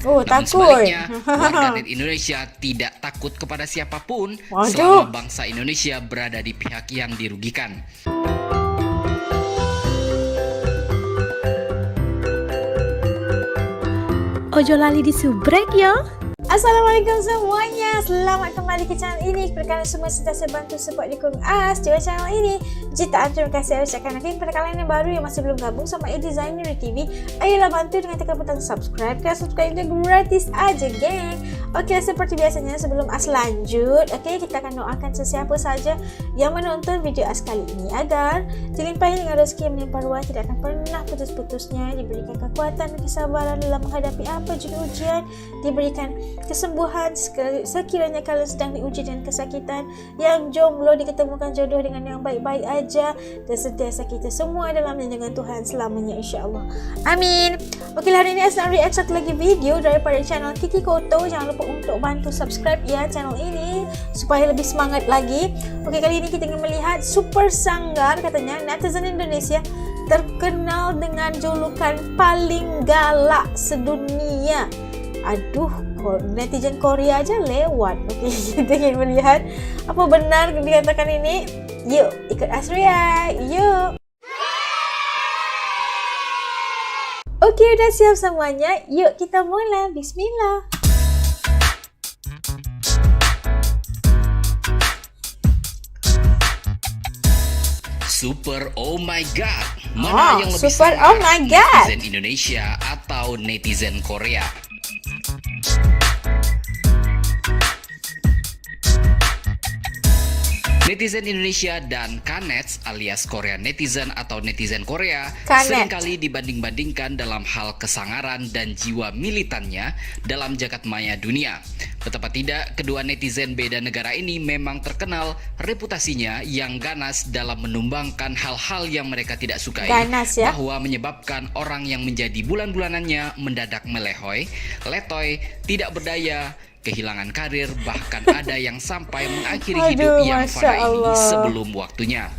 Oh, Namun takut. sebaliknya, warganet Indonesia tidak takut kepada siapapun selama bangsa Indonesia berada di pihak yang dirugikan. Ojo lali disubrek yo. Assalamualaikum semuanya, selamat kembali ke channel ini. Kepada kalian semua sentiasa bantu support dukung As juga channel ini. Jutaan terima kasih saya ucapkan lagi kepada kalian yang baru yang masih belum gabung sama Designer TV. Ayolah bantu dengan tekan butang subscribe, karena subscribe itu gratis aja geng. Oke, seperti biasanya sebelum As lanjut, oke, kita akan doakan sesiapa saja yang menonton video As kali ini agar dilimpahi dengan rezeki yang melimpah ruah, tidak akan pernah putus-putusnya, diberikan kekuatan dan kesabaran dalam menghadapi apa juga ujian, diberikan kesembuhan sekiranya kalian sedang diuji dengan kesakitan, yang jomblo diketemukan jodoh dengan yang baik-baik aja, dan sentiasa kita semua dalam lindungan Tuhan selamanya insyaAllah, amin. Oke, hari ini As nak react satu lagi video daripada channel Kiki Koto. Jangan lupa untuk bantu subscribe ya channel ini supaya lebih semangat lagi. Oke, kali ini kita ingin melihat Super Sanggar, katanya netizen Indonesia terkenal dengan julukan paling galak sedunia. Aduh, netizen Korea aja lewat. Oke, kita ingin melihat apa benar dikatakan ini. Yuk, ikut As react. Yuk. Oke, udah siap semuanya. Yuk kita mulai. Bismillah. Super oh my god, mana yang lebih super sangar, oh my god, netizen Indonesia atau netizen Korea? Netizen Indonesia dan Kanets alias Korea netizen atau netizen Korea seringkali dibanding-bandingkan dalam hal kesangaran dan jiwa militannya dalam jagat maya dunia. Betapa tidak, kedua netizen beda negara ini memang terkenal reputasinya yang ganas dalam menumbangkan hal-hal yang mereka tidak sukai, bahwa menyebabkan orang yang menjadi bulan-bulanannya mendadak melehoi, letoy, tidak berdaya, kehilangan karir, bahkan ada yang sampai mengakhiri hidup yang fana ini sebelum waktunya.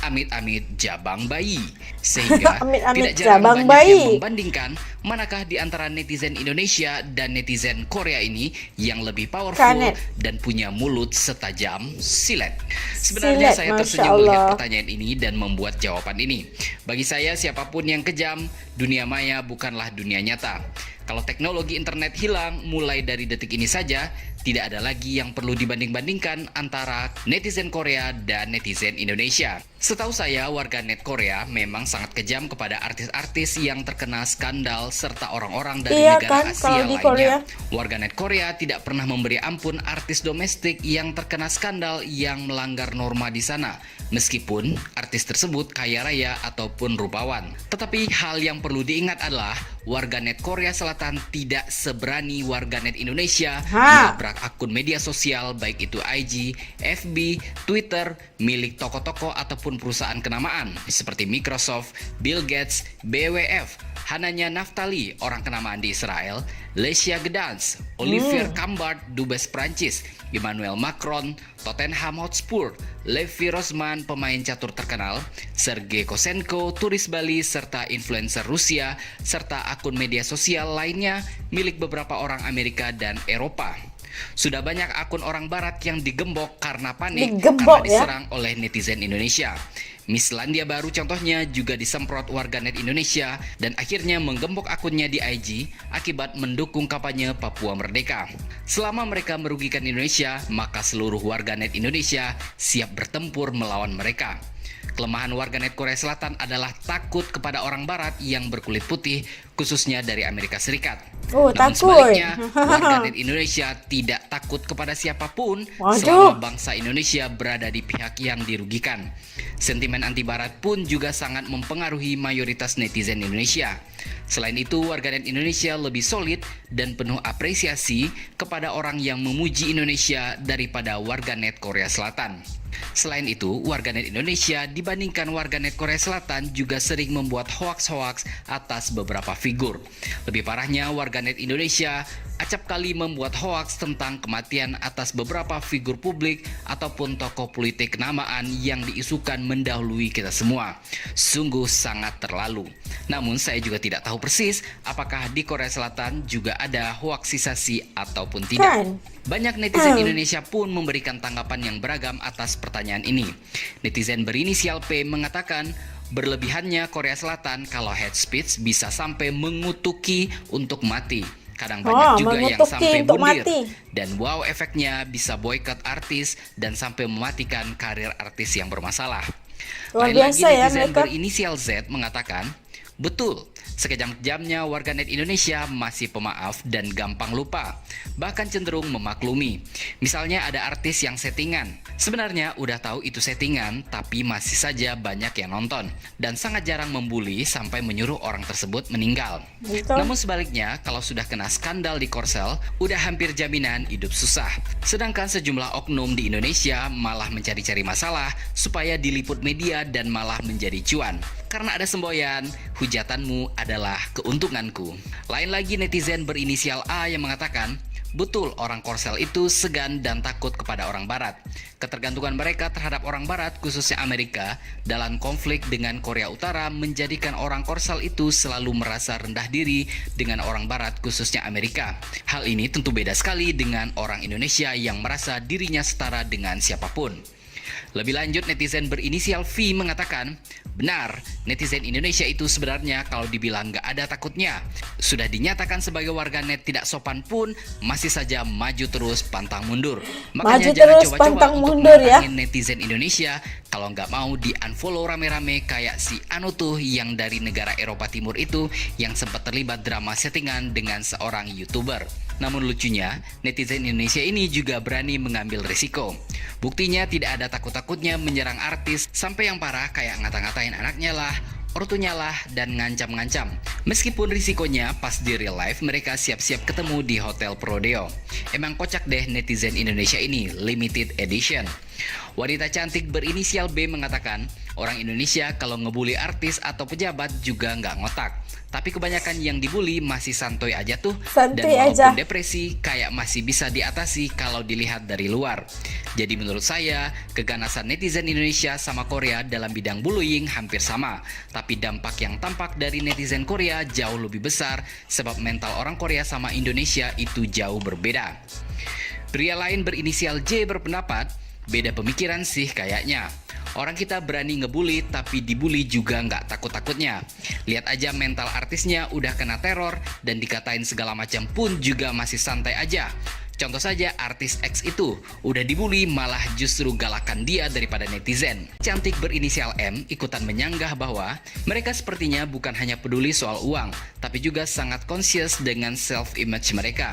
Amit-amit jabang bayi. Sehingga tidak jarang banyak yang membandingkan manakah di antara netizen Indonesia dan netizen Korea ini yang lebih powerful dan punya mulut setajam silet. Sebenarnya saya tersenyum melihat pertanyaan ini dan membuat jawaban ini. Bagi saya, siapapun yang kejam, dunia maya bukanlah dunia nyata. Kalau teknologi internet hilang mulai dari detik ini saja, tidak ada lagi yang perlu dibanding-bandingkan antara netizen Korea dan netizen Indonesia. Setahu saya, warganet Korea memang sangat kejam kepada artis-artis yang terkena skandal serta orang-orang dari negara Asia lainnya. Warganet Korea tidak pernah memberi ampun artis domestik yang terkena skandal yang melanggar norma di sana, meskipun artis tersebut kaya raya ataupun rupawan. Tetapi hal yang perlu diingat adalah warganet Korea Selatan tidak seberani warganet Indonesia menabrak akun media sosial baik itu IG, FB, Twitter milik tokoh-tokoh ataupun perusahaan kenamaan seperti Microsoft, Bill Gates, BWF, Hananya Naftali, orang kenamaan di Israel, Lesia Gedans, Olivier Cambard, dubes Prancis, Emmanuel Macron, Tottenham Hotspur, Levi Rosman, pemain catur terkenal, Sergei Kosenko, turis Bali, serta influencer Rusia, serta akun media sosial lainnya milik beberapa orang Amerika dan Eropa. Sudah banyak akun orang barat yang digembok karena panik karena diserang oleh netizen Indonesia. Miss Landia Baru contohnya juga disemprot warganet Indonesia dan akhirnya menggembok akunnya di IG akibat mendukung kampanye Papua Merdeka. Selama mereka merugikan Indonesia, maka seluruh warganet Indonesia siap bertempur melawan mereka. Kelemahan warganet Korea Selatan adalah takut kepada orang barat yang berkulit putih, khususnya dari Amerika Serikat. Namun sebaliknya, warganet Indonesia tidak takut kepada siapapun selama bangsa Indonesia berada di pihak yang dirugikan. Sentimen anti barat pun juga sangat mempengaruhi mayoritas netizen Indonesia. Selain itu, warganet Indonesia lebih solid dan penuh apresiasi kepada orang yang memuji Indonesia daripada warganet Korea Selatan. Selain itu, warganet Indonesia dibandingkan warganet Korea Selatan juga sering membuat hoaks-hoaks atas beberapa figur. Lebih parahnya, warganet Indonesia acap kali membuat hoaks tentang kematian atas beberapa figur publik ataupun tokoh politik kenamaan yang diisukan mendahului kita semua. Sungguh sangat terlalu. Namun saya juga tidak tahu persis apakah di Korea Selatan juga ada hoaksisasi ataupun tidak. Banyak netizen Indonesia pun memberikan tanggapan yang beragam atas pertanyaan ini. Netizen berinisial P mengatakan, berlebihannya Korea Selatan kalau hate speech bisa sampai mengutuki untuk mati. Kadang banyak juga yang sampai bundir. Dan wow, efeknya bisa boykot artis dan sampai mematikan karir artis yang bermasalah. Lain lagi netizen berinisial Z mengatakan, betul, sekejam-kejamnya warganet Indonesia masih pemaaf dan gampang lupa, bahkan cenderung memaklumi. Misalnya ada artis yang settingan. Sebenarnya udah tahu itu settingan, tapi masih saja banyak yang nonton dan sangat jarang membuli sampai menyuruh orang tersebut meninggal. Namun sebaliknya, kalau sudah kena skandal di Korsel, udah hampir jaminan hidup susah. Sedangkan sejumlah oknum di Indonesia malah mencari-cari masalah supaya diliput media dan malah menjadi cuan. Karena ada semboyan, hujatanmu adalah keuntunganku. Lain lagi netizen berinisial A yang mengatakan, betul orang Korsel itu segan dan takut kepada orang Barat. Ketergantungan mereka terhadap orang Barat, khususnya Amerika, dalam konflik dengan Korea Utara menjadikan orang Korsel itu selalu merasa rendah diri dengan orang Barat, khususnya Amerika. Hal ini tentu beda sekali dengan orang Indonesia yang merasa dirinya setara dengan siapapun. Lebih lanjut, netizen berinisial V mengatakan, benar, netizen Indonesia itu sebenarnya kalau dibilang gak ada takutnya. Sudah dinyatakan sebagai warganet tidak sopan pun, masih saja maju terus pantang mundur. Makanya jangan coba-coba untuk menantangin netizen Indonesia kalau nggak mau di-unfollow rame-rame kayak si Anu tuh yang dari negara Eropa Timur itu yang sempat terlibat drama settingan dengan seorang YouTuber. Namun lucunya, netizen Indonesia ini juga berani mengambil risiko. Buktinya tidak ada takut-takutnya menyerang artis sampai yang parah kayak ngata-ngatain anaknya lah, ortunya lah, dan ngancam-ngancam. Meskipun risikonya pas di real life mereka siap-siap ketemu di hotel Prodeo. Emang kocak deh netizen Indonesia ini, limited edition. Wanita cantik berinisial B mengatakan, orang Indonesia kalau ngebully artis atau pejabat juga nggak ngotak. Tapi kebanyakan yang dibully masih santuy aja tuh. Dan walaupun depresi kayak masih bisa diatasi kalau dilihat dari luar. Jadi menurut saya, keganasan netizen Indonesia sama Korea dalam bidang bullying hampir sama. Tapi dampak yang tampak dari netizen Korea jauh lebih besar sebab mental orang Korea sama Indonesia itu jauh berbeda. Pria lain berinisial J berpendapat, beda pemikiran sih kayaknya. Orang kita berani ngebully tapi dibully juga nggak takut-takutnya. Lihat aja mental artisnya udah kena teror dan dikatain segala macam pun juga masih santai aja. Contoh saja artis X itu udah dibully malah justru galakan dia daripada netizen. Cantik berinisial M ikutan menyanggah bahwa mereka sepertinya bukan hanya peduli soal uang, tapi juga sangat conscious dengan self-image mereka.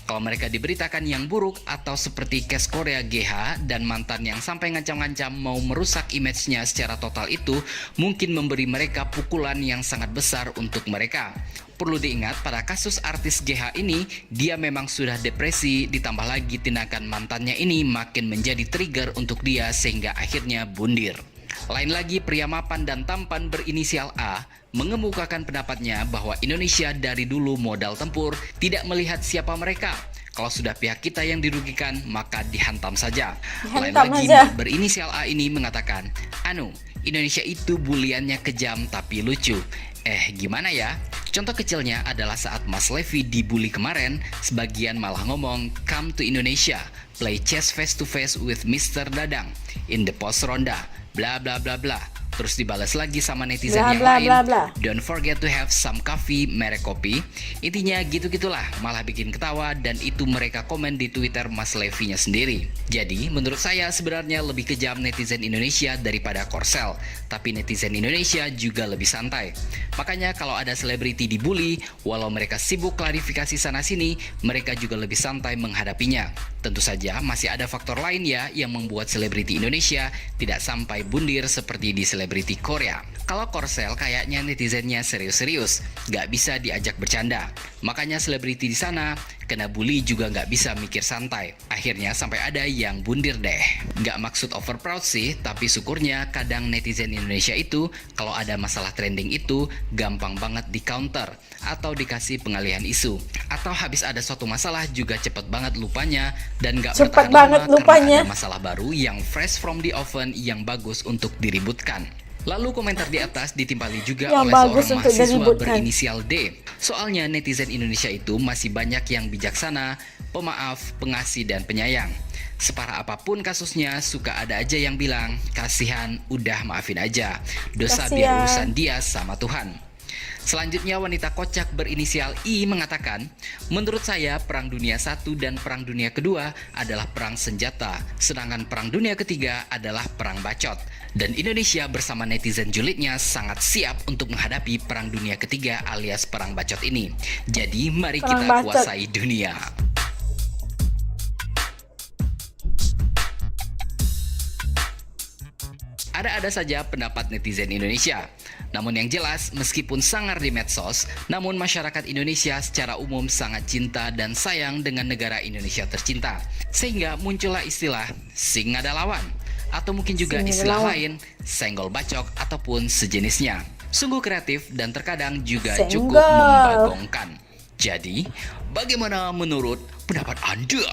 Kalau mereka diberitakan yang buruk atau seperti case Korea GH dan mantan yang sampai ngancam-ngancam mau merusak image-nya secara total itu mungkin memberi mereka pukulan yang sangat besar untuk mereka. Perlu diingat pada kasus artis GH ini dia memang sudah depresi, ditambah lagi tindakan mantannya ini makin menjadi trigger untuk dia sehingga akhirnya bundir. Lain lagi pria mapan dan tampan berinisial A mengemukakan pendapatnya bahwa Indonesia dari dulu modal tempur tidak melihat siapa mereka. Kalau sudah pihak kita yang dirugikan maka dihantam saja. Lain lagi berinisial A ini mengatakan, anu, Indonesia itu buliannya kejam tapi lucu. Gimana ya? Contoh kecilnya adalah saat Mas Levi dibully kemarin, sebagian malah ngomong, come to Indonesia, play chess face to face with Mr. Dadang in the post ronda, bla bla bla bla. Terus dibalas lagi sama netizen yang lain, don't forget to have some coffee, merek kopi. Intinya gitu-gitulah, malah bikin ketawa dan itu mereka komen di Twitter Mas Levi-nya sendiri. Jadi menurut saya sebenarnya lebih kejam netizen Indonesia daripada Korsel, tapi netizen Indonesia juga lebih santai. Makanya kalau ada selebriti dibully, walau mereka sibuk klarifikasi sana-sini, mereka juga lebih santai menghadapinya. Tentu saja masih ada faktor lain ya yang membuat selebriti Indonesia tidak sampai bundir seperti di selebriti Korea. Kalau Korsel kayaknya netizennya serius-serius, gak bisa diajak bercanda. Makanya selebriti di sana Kena bully juga nggak bisa mikir santai. Akhirnya sampai ada yang bundir deh. Nggak maksud over proud sih, tapi syukurnya kadang netizen Indonesia itu kalau ada masalah trending itu gampang banget di counter atau dikasih pengalihan isu. Atau habis ada suatu masalah juga cepet banget lupanya dan nggak bertahan lama karena ada masalah baru yang fresh from the oven yang bagus untuk diributkan. Lalu komentar di atas ditimpali juga oleh seorang mahasiswa berinisial D. Soalnya netizen Indonesia itu masih banyak yang bijaksana, pemaaf, pengasih, dan penyayang. Separah apapun kasusnya, suka ada aja yang bilang, kasihan, udah maafin aja. Dosa biar urusan dia sama Tuhan. Selanjutnya wanita kocak berinisial I mengatakan, menurut saya Perang Dunia I dan Perang Dunia Kedua adalah perang senjata, sedangkan Perang Dunia Ketiga adalah perang bacot. Dan Indonesia bersama netizen julidnya sangat siap untuk menghadapi Perang Dunia Ketiga alias perang bacot ini. Jadi mari kita kuasai dunia. Ada-ada saja pendapat netizen Indonesia. Namun yang jelas, meskipun sangar di medsos, namun masyarakat Indonesia secara umum sangat cinta dan sayang dengan negara Indonesia tercinta. Sehingga muncullah istilah sing ada lawan. Atau mungkin juga istilah lain, senggol bacok ataupun sejenisnya. Sungguh kreatif dan terkadang juga cukup membagongkan. Jadi, bagaimana menurut pendapat Anda?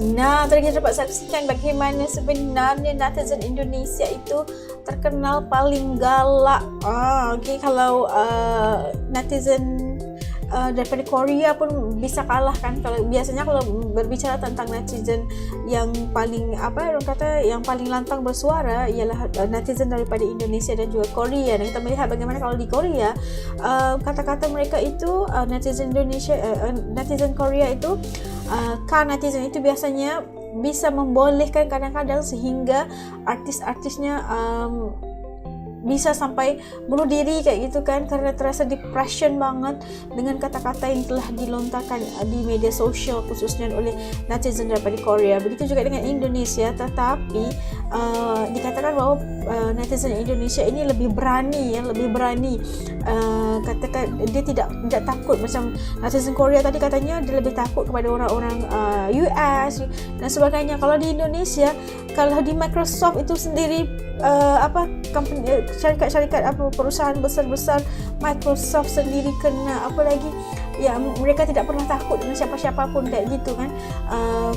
Nah, tadi kita dapat saksikan bagaimana sebenarnya netizen Indonesia itu terkenal paling galak. Kalau netizen daripada Korea pun bisa kalah kan. Kalau biasanya kalau berbicara tentang netizen yang paling yang paling lantang bersuara ialah netizen daripada Indonesia dan juga Korea. Dan kita melihat bagaimana kalau di Korea kata-kata mereka itu netizen Indonesia, netizen Korea itu netizen itu biasanya bisa membolehkan kadang-kadang sehingga artis-artisnya bisa sampai bunuh diri kayak gitu kan, karena terasa depression banget dengan kata-kata yang telah dilontarkan di media sosial khususnya oleh netizen daripada Korea. Begitu juga dengan Indonesia, tetapi dikatakan bahwa netizen Indonesia ini lebih berani, katakan dia tidak takut macam netizen Korea tadi, katanya dia lebih takut kepada orang-orang US dan sebagainya. Kalau di Indonesia, kalau di Microsoft itu sendiri syarikat-syarikat perusahaan besar-besar Microsoft sendiri kena mereka tidak pernah takut dengan siapa-siapa pun kayak gitu kan.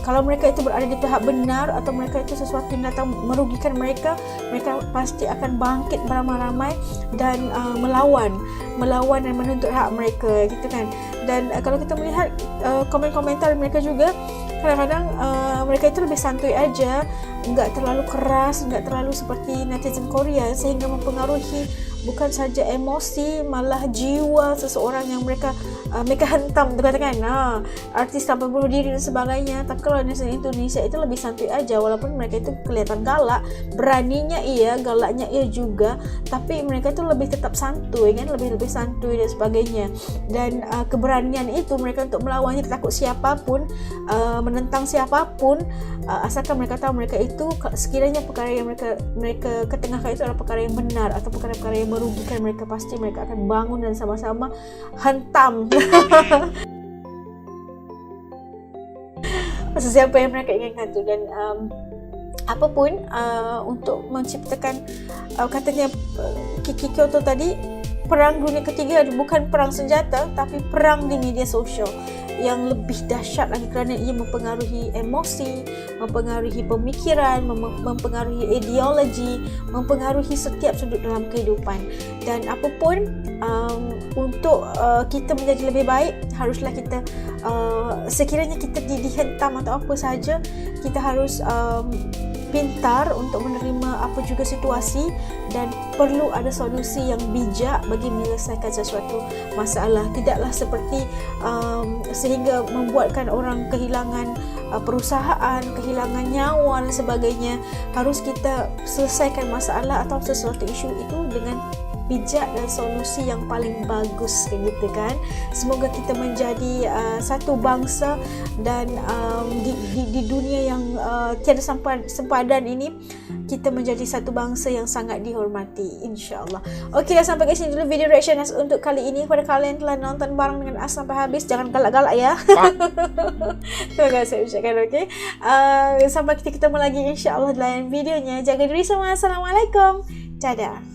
Kalau mereka itu berada di pihak benar atau mereka itu sesuatu yang datang merugikan mereka pasti akan bangkit beramai-ramai dan melawan dan menuntut hak mereka gitu kan. Dan kalau kita melihat komen-komentar mereka juga, kadang-kadang mereka itu lebih santuy aja, nggak terlalu keras, nggak terlalu seperti netizen Korea, sehingga mempengaruhi bukan saja emosi, malah jiwa seseorang yang mereka hentam, katakan artis sampai bunuh diri dan sebagainya. Tapi kalau netizen Indonesia itu lebih santuy aja, walaupun mereka itu kelihatan galak, beraninya iya, galaknya iya juga, tapi mereka itu lebih tetap santuy kan, lebih santuy dan sebagainya. Dan keberanian itu mereka untuk melawannya, takut siapapun, menentang siapapun, asalkan mereka tahu mereka itu sekiranya perkara yang mereka ketengahkan itu adalah perkara yang benar atau perkara-perkara yang merugikan mereka, pasti mereka akan bangun dan sama-sama hentam siapa yang mereka inginkan tu. Dan apapun untuk menciptakan katanya Kiki Kyoto tadi, perang dunia ketiga bukan perang senjata tapi perang di media sosial yang lebih dahsyat lagi, kerana ia mempengaruhi emosi, mempengaruhi pemikiran, mempengaruhi ideologi, mempengaruhi setiap sudut dalam kehidupan. Dan apapun untuk kita menjadi lebih baik, haruslah kita sekiranya kita dihentam atau apa saja, kita harus pintar untuk menerima apa juga situasi, dan perlu ada solusi yang bijak bagi menyelesaikan sesuatu masalah. Tidaklah seperti sehingga membuatkan orang kehilangan perusahaan, kehilangan nyawa dan sebagainya. Harus kita selesaikan masalah atau sesuatu isu itu dengan bijak dan solusi yang paling bagus gitu kan. Semoga kita menjadi satu bangsa dan di dunia yang tiada sempadan ini, kita menjadi satu bangsa yang sangat dihormati, insyaAllah. Okey, dah sampai ke sini dulu video reaction As untuk kali ini. Kepada kalian telah nonton bareng dengan As sampai habis, jangan galak-galak ya. Terima kasih saya ucapkan. Okey, sampai kita ketemu lagi insyaAllah dalam videonya. Jaga diri semua. Assalamualaikum. Dadah.